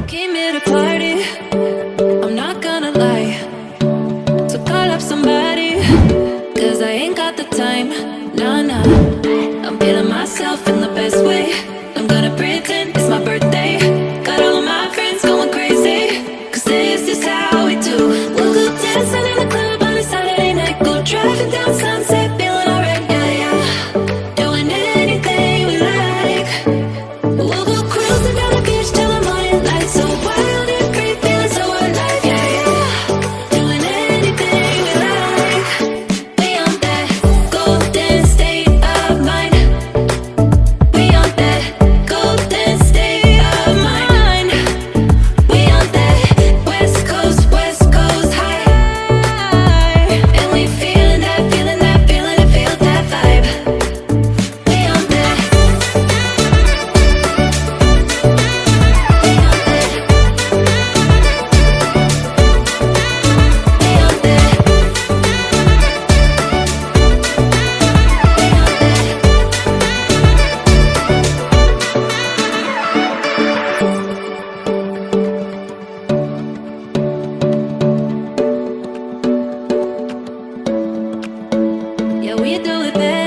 Came here to party, I'm not gonna lie. So call up somebody, cause I ain't got the time. Nah, nah, I'm feeling myself in the best way. I'm gonna pretend it's my birthday. Got all of my friends going crazy, cause this is how we do. We'll go dancing in the club on a Saturday night. Go driving down Sunset, feeling alright, yeah, yeah. Doing anything we like. We'll go cruising down the beach till the morning light. So wild and free, feeling so alive, yeah, yeah. Doing anything we like. We on that golden state of mind. We on that golden state of mind. We on that West Coast high. And we feeling that, feeling that, feeling it, feel that vibe. We on that. Yeah, we do it better.